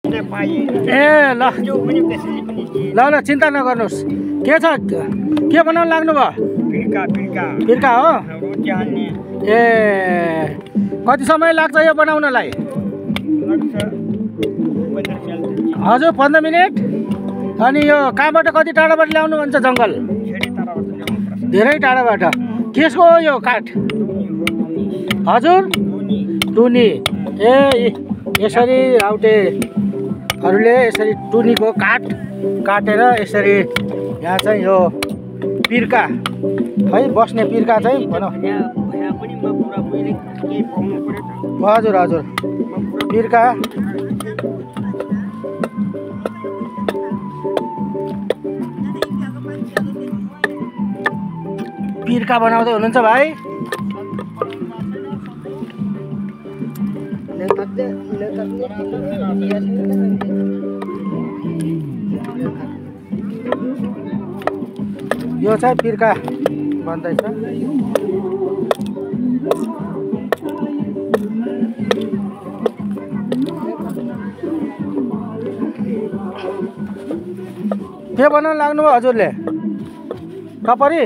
ए ल ल ल चिन्ता नगर्नुहोस्। के छ के बनाउनु लाग्नु भयो? पिर्का हो। ए कति समय लाग्छ यो बनाउनलाई? हजुर 15 मिनट। अनि यो कहाँबाट कति टाढाबाट ल्याउनु भन्छ? जङ्गल धेरै टाढाबाट। केसको हो यो काठ? हजुर टुनी। ए यसरी राउटेहरूले यसरी टुनीको काठ काटेर यसरी यहाँ चाहिँ यो पिर्का है बस्ने पिर्का चाहिँ भनौँ। हजुर हजुर पिर्का पिर्का बनाउँदै हुनुहुन्छ भाइ? यो चाहिँ पिर्का बन्दैछ। के बनाउनु लाग्नुभयो हजुरले? टपरी?